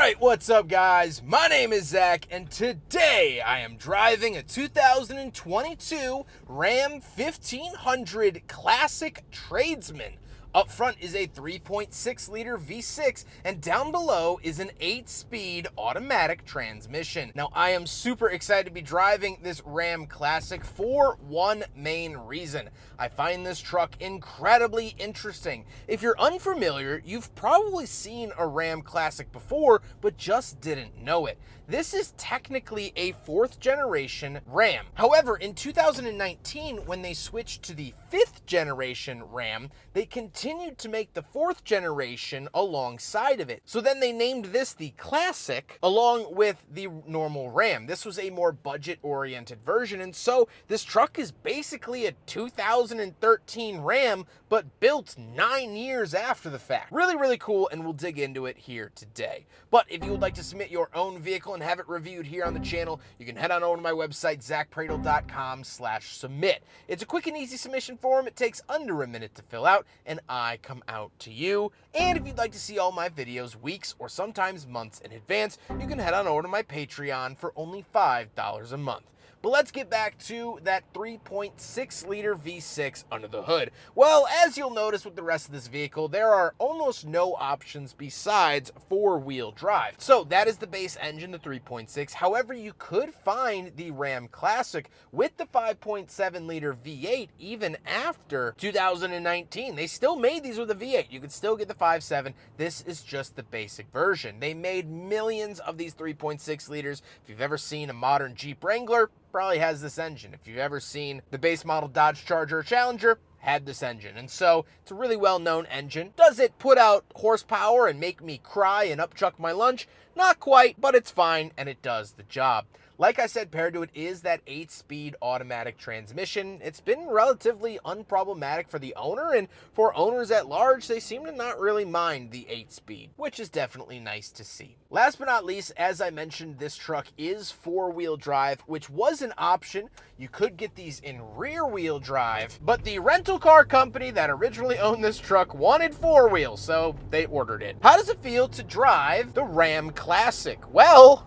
Alright, what's up guys? My name is Zack, and today I am driving a 2022 Ram 1500 Classic Tradesman. Up front is a 3.6 liter V6, and down below is an 8-speed automatic transmission. Now, I am super excited to be driving this Ram Classic for one main reason. I find this truck incredibly interesting. If you're unfamiliar, you've probably seen a Ram Classic before, but just didn't know it. This is technically a 4th generation Ram. However, in 2019, when they switched to the 5th generation Ram, they continued to make the 4th generation alongside of it. So then they named this the Classic along with the normal Ram. This was a more budget-oriented version, and so this truck is basically a 2013 Ram, but built 9 years after the fact. Really, really cool, and we'll dig into it here today. But if you would like to submit your own vehicle and have it reviewed here on the channel, you can head on over to my website, zackpradel.com/submit. It's a quick and easy submission form. It takes under a minute to fill out, and I come out to you. And if you'd like to see all my videos weeks or sometimes months in advance, you can head on over to my Patreon for only $5 a month. But let's get back to that 3.6 liter V6 under the hood. Well, as you'll notice with the rest of this vehicle, there are almost no options besides 4-wheel drive. So that is the base engine, the 3.6. However, you could find the Ram Classic with the 5.7 liter V8 even after 2019. They still made these with a V8. You could still get the 5.7. This is just the basic version. They made millions of these 3.6 liters. If you've ever seen a modern Jeep Wrangler, probably has this engine. If you've ever seen the base model Dodge Charger or Challenger, had this engine. And so it's a really well-known engine. Does it put out horsepower and make me cry and upchuck my lunch? Not quite, but it's fine, and it does the job. Like I said, paired to it is that 8-speed automatic transmission. It's been relatively unproblematic for the owner, and for owners at large, they seem to not really mind the 8-speed, which is definitely nice to see. Last but not least, as I mentioned, this truck is 4-wheel drive, which was an option. You could get these in rear-wheel drive, but the rental car company that originally owned this truck wanted 4-wheel, so they ordered it. How does it feel to drive the Ram Classic? Well,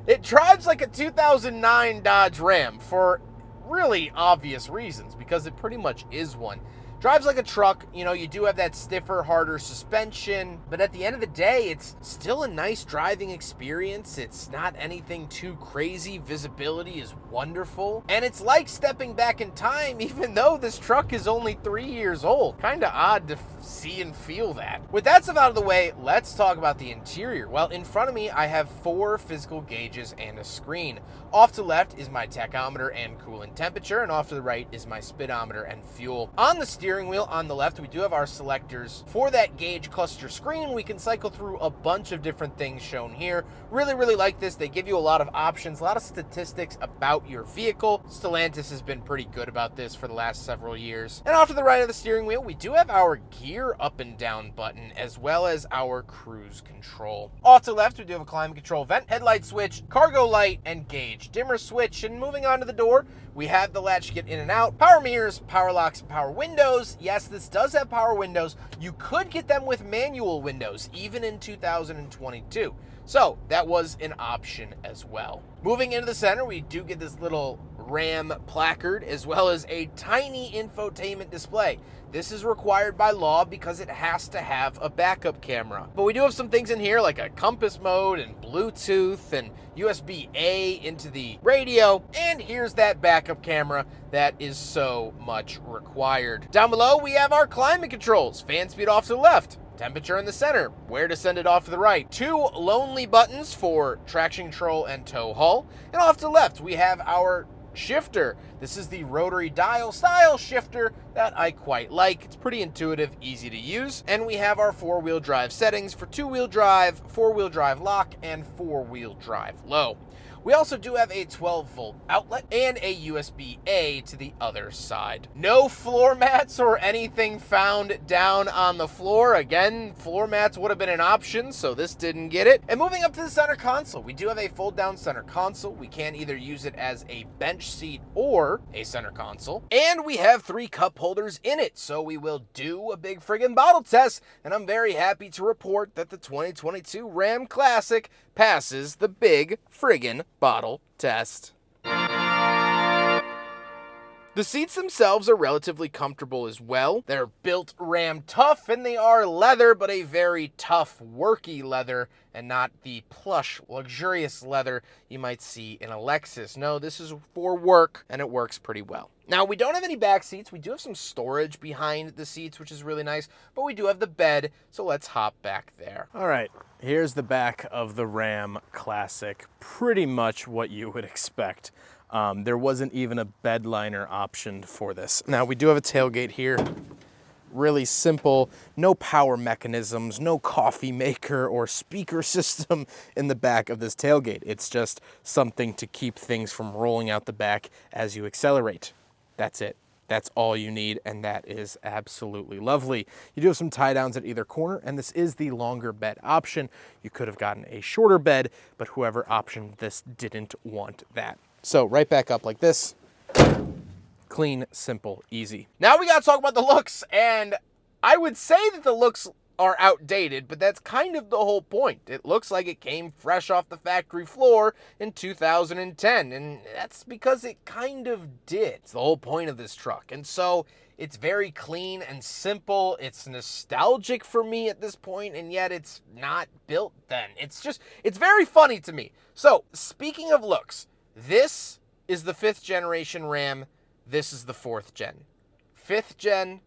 it drives like a 2009 Dodge Ram for really obvious reasons, because it pretty much is one. Drives like a truck. You know, you do have that stiffer, harder suspension, but at the end of the day, it's still a nice driving experience. It's not anything too crazy. Visibility is wonderful, and it's like stepping back in time, even though this truck is only 3 years old. Kind of odd to see and feel that. With that stuff out of the way, let's talk about the interior. Well, in front of me, I have 4 physical gauges and a screen. Off to the left is my tachometer and coolant temperature, and off to the right is my speedometer and fuel. On the steering wheel on the left, we do have our selectors. For that gauge cluster screen, we can cycle through a bunch of different things shown here. Really, really like this. They give you a lot of options, a lot of statistics about your vehicle. Stellantis has been pretty good about this for the last several years. And off to the right of the steering wheel, we do have our gear up and down button, as well as our cruise control. Off to the left, we do have a climate control vent, headlight switch, cargo light, and gauge dimmer switch. And moving on to the door, we have the latch to get in and out, power mirrors, power locks, and power windows. Yes, this does have power windows. You could get them with manual windows, even in 2022. So that was an option as well. Moving into the center, we do get this little Ram placard, as well as a tiny infotainment display. This is required by law because it has to have a backup camera. But we do have some things in here like a compass mode and Bluetooth and USB-A into the radio. And here's that backup camera that is so much required. Down below, we have our climate controls. Fan speed off to the left, temperature in the center, where to send it off to the right. 2 lonely buttons for traction control and tow haul. And off to the left, we have our shifter. This is the rotary dial style shifter that I quite like. It's pretty intuitive, easy to use. And we have our 4-wheel drive settings for 2-wheel drive, 4-wheel drive lock, and 4-wheel drive low. We also do have a 12-volt outlet and a USB-A to the other side. No floor mats or anything found down on the floor. Again, floor mats would have been an option, so this didn't get it. And moving up to the center console, we do have a fold-down center console. We can either use it as a bench seat or a center console. And we have 3 cup holders in it, so we will do a big friggin' bottle test. And I'm very happy to report that the 2022 Ram Classic passes the big friggin' bottle test. The seats themselves are relatively comfortable as well. They're built Ram tough, and they are leather, but a very tough, worky leather, and not the plush, luxurious leather you might see in a Lexus. No, this is for work, and it works pretty well. Now, we don't have any back seats. We do have some storage behind the seats, which is really nice, but we do have the bed, so let's hop back there. All right, here's the back of the Ram Classic. Pretty much what you would expect. There wasn't even a bed liner optioned for this. Now, we do have a tailgate here. Really simple, no power mechanisms, no coffee maker or speaker system in the back of this tailgate. It's just something to keep things from rolling out the back as you accelerate. That's it. That's all you need, and that is absolutely lovely. You do have some tie downs at either corner, and this is the longer bed option. You could have gotten a shorter bed, but whoever optioned this didn't want that. So right back up like this. Clean, simple, easy. Now we gotta talk about the looks, and I would say that the looks are outdated, but that's kind of the whole point. It looks like it came fresh off the factory floor in 2010, and that's because it kind of did. It's the whole point of this truck. And so it's very clean and simple. It's nostalgic for me at this point, and yet it's not built then. It's very funny to me. So speaking of looks, this is the 5th generation Ram. This is the 4th gen. 5th gen,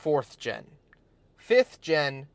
4th gen. 5th gen,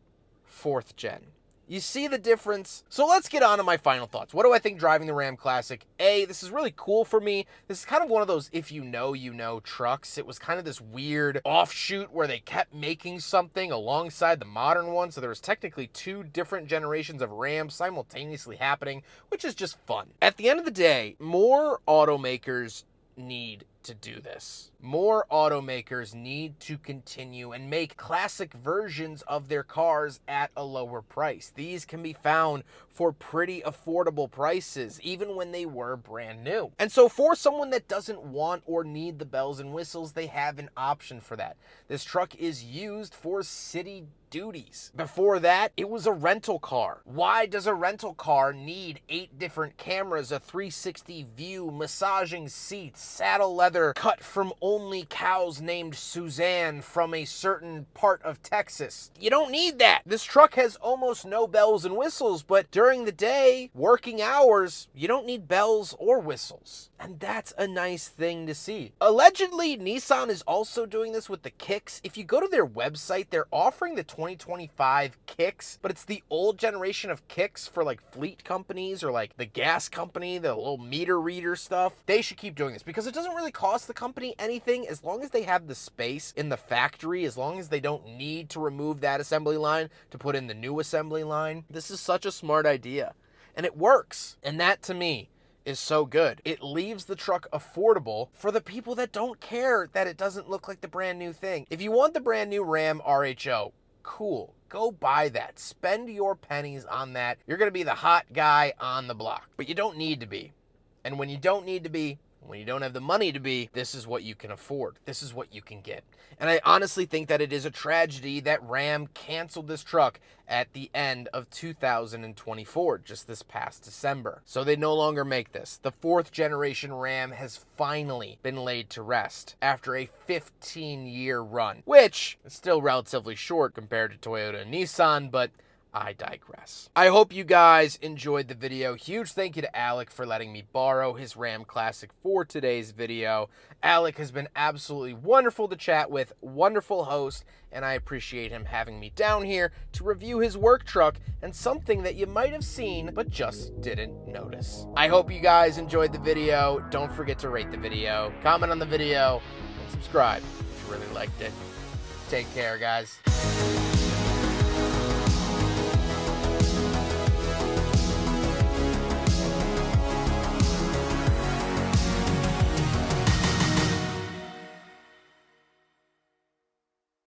4th gen. You see the difference? So let's get on to my final thoughts. What do I think driving the Ram Classic? This is really cool for me. This is kind of one of those if you know trucks. It was kind of this weird offshoot where they kept making something alongside the modern one. So there was technically 2 different generations of Ram simultaneously happening, which is just fun. At the end of the day, more automakers need to do this. More automakers need to continue and make classic versions of their cars at a lower price. These can be found for pretty affordable prices, even when they were brand new. And so for someone that doesn't want or need the bells and whistles, they have an option for that. This truck is used for city duties. Before that, it was a rental car. Why does a rental car need 8 different cameras, a 360 view, massaging seats, saddle leather cut from only cows named Suzanne from a certain part of Texas? You don't need that. This truck has almost no bells and whistles, but during the day, working hours, you don't need bells or whistles. And that's a nice thing to see. Allegedly, Nissan is also doing this with the Kicks. If you go to their website, they're offering the 2025 Kicks, but it's the old generation of Kicks for like fleet companies or like the gas company, the little meter reader stuff. They should keep doing this because it doesn't really cost the company anything as long as they have the space in the factory, as long as they don't need to remove that assembly line to put in the new assembly line. This is such a smart idea, and it works. And that to me is so good. It leaves the truck affordable for the people that don't care that it doesn't look like the brand new thing. If you want the brand new Ram RHO, cool. Go buy that. Spend your pennies on that. You're going to be the hot guy on the block. But you don't need to be. And when you don't need to be, when you don't have the money to be, this is what you can afford. This is what you can get. And I honestly think that it is a tragedy that Ram canceled this truck at the end of 2024, just this past December. So they no longer make this. The 4th generation Ram has finally been laid to rest after a 15-year run, which is still relatively short compared to Toyota and Nissan, but I digress. I hope you guys enjoyed the video. Huge thank you to Alec for letting me borrow his Ram Classic for today's video. Alec has been absolutely wonderful to chat with, wonderful host, and I appreciate him having me down here to review his work truck and something that you might have seen but just didn't notice. I hope you guys enjoyed the video. Don't forget to rate the video, comment on the video, and subscribe if you really liked it. Take care, guys.